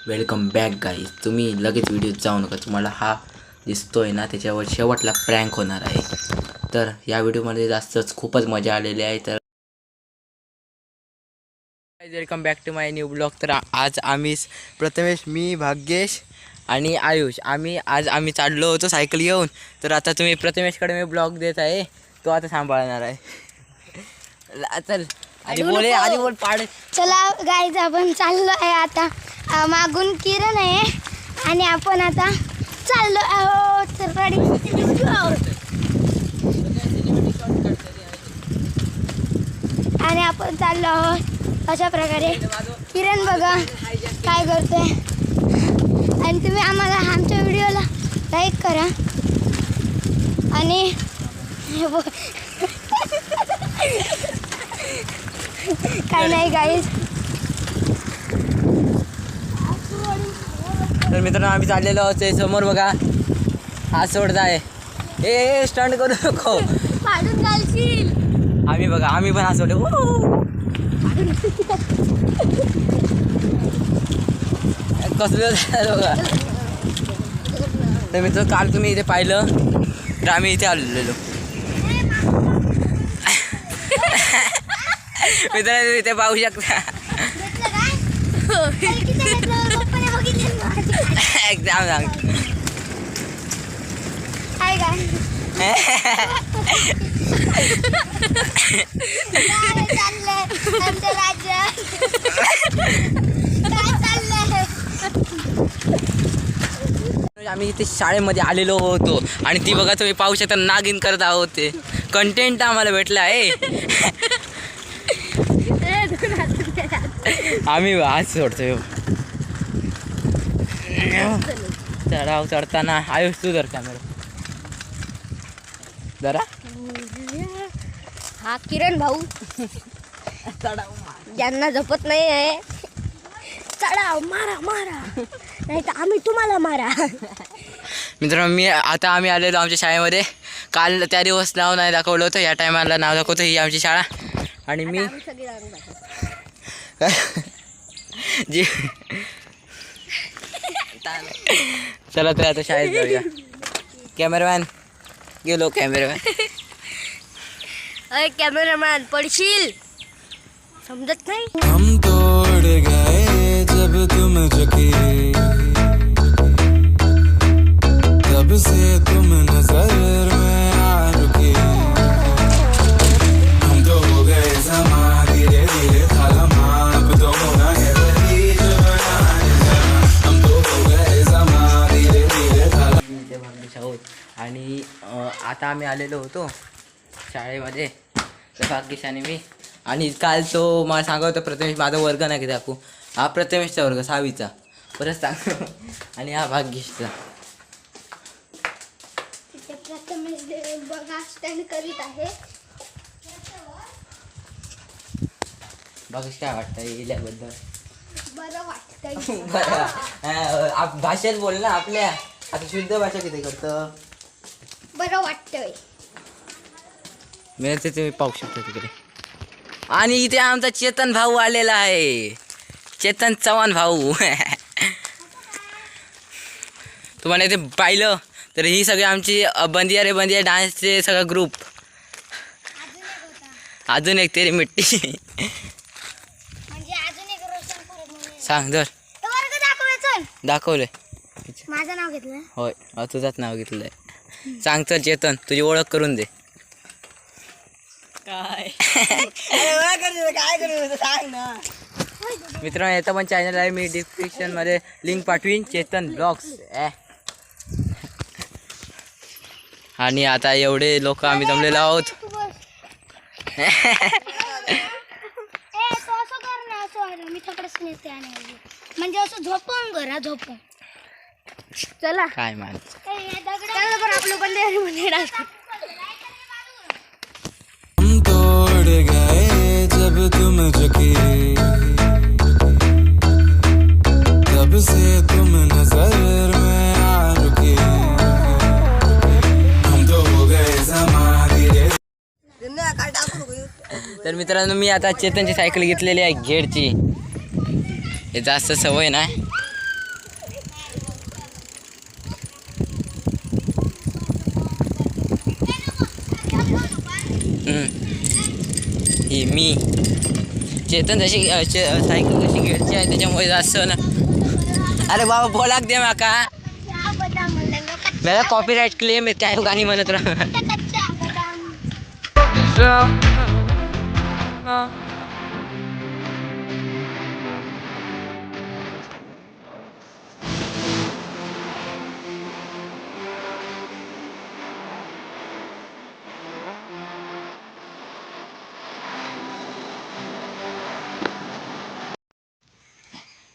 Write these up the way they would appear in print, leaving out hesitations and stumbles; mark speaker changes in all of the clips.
Speaker 1: Welcome back guys. तुम्ही लगेच व्हिडिओत जाऊ नका. तुम्हाला हा दिसतोय ना त्याच्यावर शेवटला प्रँक होणार आहे. तर या व्हिडिओमध्ये जास्तच खूपच मजा आलेली आहे. तर welcome back to my new blog. तर आज प्रथमेश, मी, भाग्येश आणि आयुष आम्ही चाललो होतो सायकल घेऊन. तर आता तुम्ही प्रथमेशकडे मी ब्लॉग देत आहे, तो आता सांभाळणार आहे. चल आधी बोल पाड.
Speaker 2: चला गाईज, आपण चाललो आहे आता. मागून किरण आहे आणि आपण आता चाललो आहोत. आणि आपण चाललो आहोत अशा प्रकारे. किरण बघा काय करते. आणि तुम्ही आम्हाला आमच्या व्हिडिओला लाईक करा. आणि काय नाही गाईज.
Speaker 1: तर मित्रांनो, आम्ही चाललेलो आहोत. समोर बघा, हा सोडता आहे. ए स्टंट करू नको,
Speaker 2: पाडून घालशील.
Speaker 1: आम्ही पण हा सोडले. कसलं झालं बघा. तर मित्र, काल तुम्ही इथे पाहिलं तर आम्ही इथे आलेलो. मित्रांनो, इथे पाहू शकता. एकदम सांग.
Speaker 2: काय काय चाललंय आमच्या राज्यात? काय चाललंय?
Speaker 1: आम्ही इथे शाळेमध्ये आलेलो होतो आणि ती बघा, तुम्ही पाहू शकता, नागिन करत आहोत. ते कंटेंट आम्हाला भेटला आहे. आम्ही आज सोडतोय. चढताना आयुष तू धर कॅमेरा जरा.
Speaker 2: हा किरण भाऊ ज्यांना झपत नाही आहे. चढाव, मारा मारा, नाही तर आम्ही तुम्हाला मारा.
Speaker 1: मित्रांनो, आम्ही आलेलो आमच्या शाळेमध्ये. काल त्या दिवस नाव नाही दाखवलं होतं, या टायमाला नाव दाखवतं. ही आमची शाळा. आणि मी जी चला तर आता शाळेत जाऊया. कॅमेरामॅन गेलो.
Speaker 2: कॅमेरामॅन पडशील, समजत नाही.
Speaker 3: हम तोड़ गए जब तुम झुकी, तब से तुम नजर में आ रुकी. हम तो हो गए समा, धीरे धीरे थलमा, अब तो होना है वही जो बनाए जमा. हम तो हो गए समा, धीरे धीरे थलमा.
Speaker 1: आणि आता आम्ही आलेलो होतो शाळेमध्ये. तर भाग्येश आणि मी. आणि काल तो मला सांगत होता, प्रथमेश माझा वर्ग नाही की दाखवू. हा प्रथमेशचा वर्ग 6वीचा. परत सांग. आणि हा भाग्येशचा.
Speaker 2: प्रथमेश बघा स्टँड करीत आहे.
Speaker 1: भाग्येश काय वाटतं येल्याबद्दल?
Speaker 2: बरं वाटतंय.
Speaker 1: बरं, भाषेत बोल ना आपल्या. आता शुद्ध भाषा किती करतं?
Speaker 2: बरं वाटतंय.
Speaker 1: मी ते तुम्ही पाहू शकता तिकडे. आणि इथे आमचा चेतन भाऊ आलेला आहे. चेतन चव्हाण भाऊ. तुम्हाला इथे पाहिलं तर ही सगळी आमची बंदिया रे बंदिया डान्सचे सगळा ग्रुप. अजून एक तेरी मिट्टी.
Speaker 2: म्हणजे अजून एक रोशन परत म्हणून.
Speaker 1: सांग जर.
Speaker 2: तो वर्ग दाखवायचं.
Speaker 1: दाखवले.
Speaker 2: माझं नाव घेतलं.
Speaker 1: होय, तुझंच नाव घेतलंय. सांग तर चेतन, तुझी ओळख करून दे.
Speaker 4: काय काय करू सांग ना.
Speaker 1: मित्रांनो, याचा पण चॅनल आहे, मी डिस्क्रिप्शनमध्ये लिंक पाठवीन. चेतन ब्लॉग्स. आणि आता एवढे लोक आम्ही जमलेलो आहोत.
Speaker 2: असं कर ना, असं मी थोडंच नेते. आणि म्हणजे असं झोपून घरा झोपून. चला
Speaker 1: काय मान
Speaker 2: आपलं बंदे.
Speaker 3: हम तोड़ गए जब तुम झुकी, तब से तुम नजर में आ रुकी. हम तो हो गए समा, धीरे.
Speaker 1: तर मित्रांनो, मी आता चेतनची सायकल घेतलेली आहे, घेडची. हे जास्त सवय नाही. ही मी चेतन जशी सायकल कशी घ्यायची आहे त्याच्यामुळे जास्त ना. अरे बाबा बोलाक दे माका मला कॉपीराईट क्लेम आहे त्या गाणी म्हणत राहा.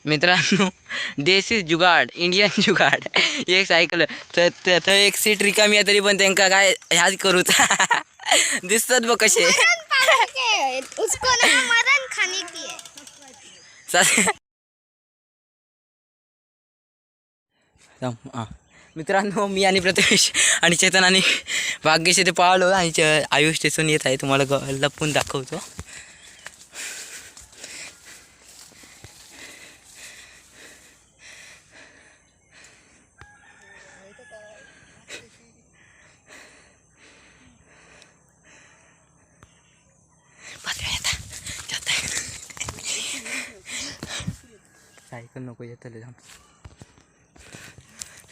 Speaker 1: मित्रांनो देसी जुगाड इंडियन जुगाड एक सायकल तर एक सीट रिकामी आहे तरी पण त्यांना काय ह्याच करूच दिसतात बघ कसे.
Speaker 2: उसको ना मदन खाने की है.
Speaker 1: मित्रांनो मी आणि प्रथमेश आणि चेतन आणि भाग्येश ते पाळलो आणि आयुष स्टेशन येत आहे तुम्हाला लपून दाखवतो. सायकल नको येतले जाम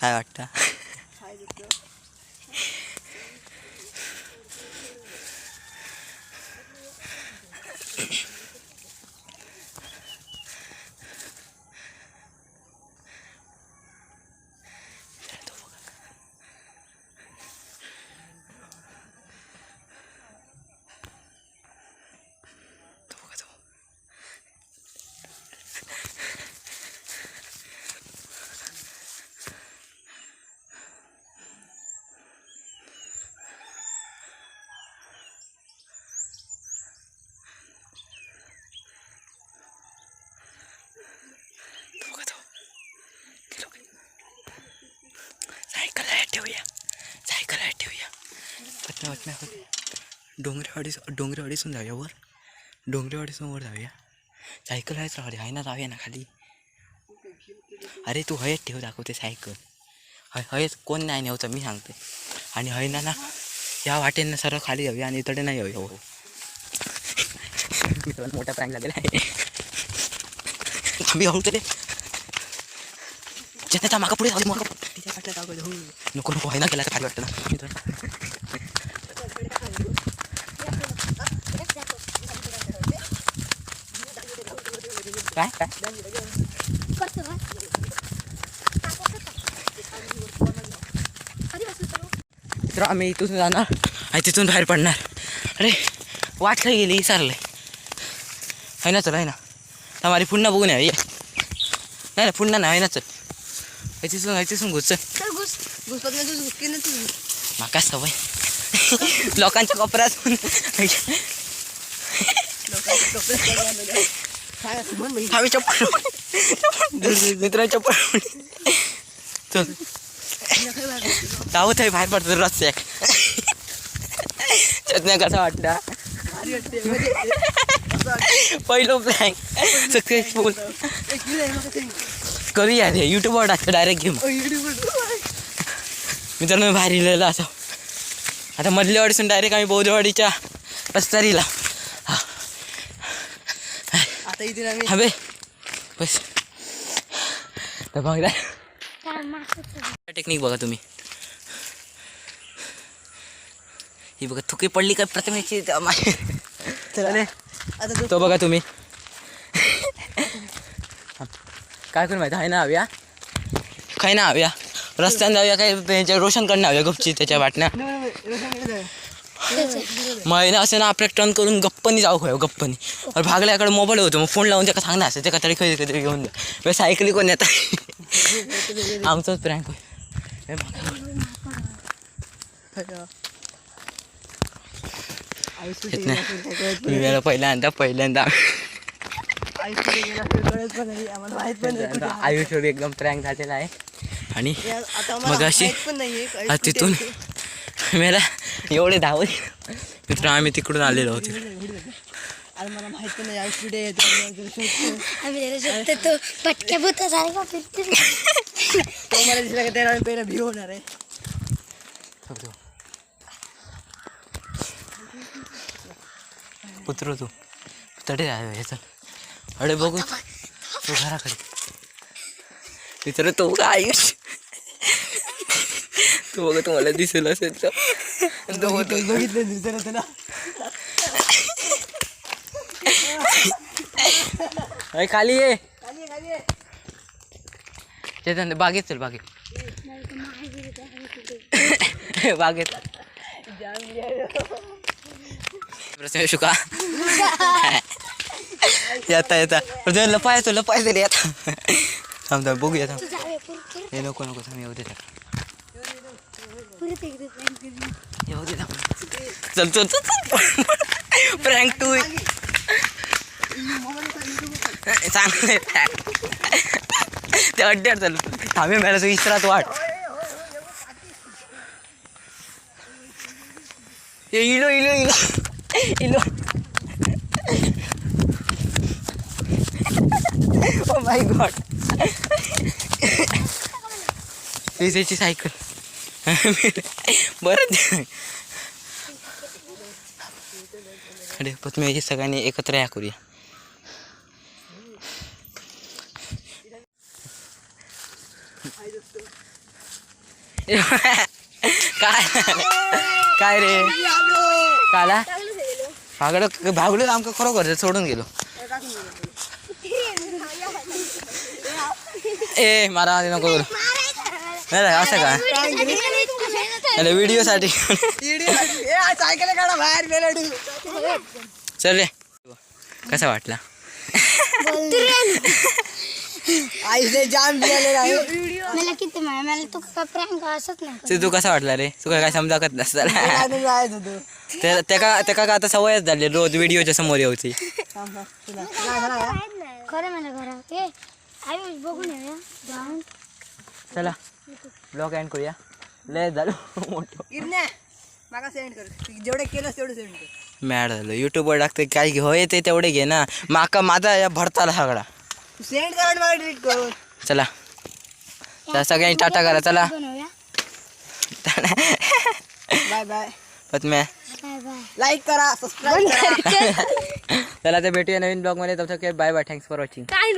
Speaker 1: काय वाटतं. सायकल ठेवूया पटना डोंगरेवाडीसून जाऊया वर. डोंगरेवाडीसून वर जाऊया. सायकल आहेच आहे ना जाऊया ना खाली. अरे तू हयच ठेव दाखवते सायकल हयच कोण नाही नेवचं मी सांगते. आणि हय ना या वाटेनं सरळ खाली जाऊया आणि इकडे नाही येऊया. हो मोठा प्रँक झालेला आहे. आम्ही हळू तरी चेतनच्या मागं पुढे जाऊ नको नको आहे ना केला खाली वाटतं ना. काय काय तर आम्ही इथून जाणार आणि तिथून बाहेर पडणार. अरे वाट खाली गेली विचारलंय आहे ना. चल आहे ना તમારી पुन्हा बघून यावी नाही ना पुन्हा नाही ना. चल तिथून घुस माका सवय लोकांच्या कपड्यातून चप्पल मित्र चप्पल चल जाऊ ते बाहेर पडतो रस्त्याक. चटण्या कसा वाटला पहिलं प्लॅन सक्सेसफुल करूया रे यूट्यूबवर टाकतो डायरेक्ट गेम. मित्रांनो बाहेर लिहिलेलं असं आता मधल्या वाडीसून डायरेक्ट आम्ही बौद्धवाडीच्या रस्त्यारीला. हा बे बस तर बघ टेक्निक बघा तुम्ही. ही बघा थुकी पडली काय प्रथमेची तो बघा तुम्ही काय करू माहिती आहे ना हव्या काय ना हव्या रस्त्यानं जाऊया काय त्यांच्या रोशनकडनं हव्या गपची त्याच्या वाटण्या मग ना असं ना आपल्या टर्न करून गप्पनी जाऊ खय गप्पनी और भागल्याकडे मोबाईल होतो मग फोन लावून त्याला सांगणार असं ते तरी कधी कधी घेऊन द्या सायकली कोण येतात आमचंच प्रँक होय. पहिल्यांदा आयुष्य एकदम प्रँक झालेला आहे. आणि मग अशी तिथून मला एवढे धावत मित्र आम्ही तिकडून आलेलो होतो.
Speaker 2: तो पटक्या भूतासारखा
Speaker 4: पहिला भिव होणार आहे.
Speaker 1: उतरू तू तडे आहे ह्याचं अरे बघू तू घराकडे मित्र तो का आयुष तू बघ तुम्हाला दिसेल असेल तर
Speaker 4: बघितलं तुला
Speaker 1: अरे खाली ये चेतन बागेत चल बागेत बागेत शुका येता लपायचो रे आता थांब थांब बघूया थांब हे नको थांब येऊ दे येऊ दे थांब चल चल चल प्रँक टू चांगलं ते अड्ड्यात चालू थांबे मला विसरात वाट इलो इलो इलो इलो ओ माय गॉड विजेची सायकल बरं अरे पण तुम्ही सगळ्यांनी एकत्र या करूया काय काय रे काला भागलो आमका खरोखर सोडून गेलो ए मारा नको करू नाही असं का अरे व्हिडिओसाठी
Speaker 4: सायकल काढा बाहेर गेला
Speaker 1: चल रे कसा वाटला
Speaker 4: आईने जाम दिलेला आहे
Speaker 2: मला किती मला तू का प्रँक असत नाही
Speaker 1: ते तू कसा वाटला रे तू काय समजाकत नसता
Speaker 4: जायचं होतो
Speaker 1: त्या का आता सवयच झाली रोज व्हिडिओच्या समोर यायची
Speaker 2: खरं मला घरात ए आयुष बघून येऊया जाऊन
Speaker 1: चला ब्लॉग एंड करूया लय झालं मोठं
Speaker 4: गिरण्या मागा सेंड कर जेवढे केलं तेवढं सेंड कर
Speaker 1: मॅड झालं युट्यूबवर टाकते काय होय ते तेवढे घे ना माका माझा या भरताला सगळा
Speaker 4: सेंड कर आणि मला डिलीट कर
Speaker 1: चला तर सगळ्यांनी टाटा करा चला
Speaker 2: बनवूया
Speaker 4: बाय बाय
Speaker 1: पत्म्या
Speaker 2: बाय बाय
Speaker 4: लाईक करा सबस्क्राईब करा
Speaker 1: चला तर भेटूया नवीन ब्लॉगमध्ये तब तक bye bye thanks for watching
Speaker 2: काय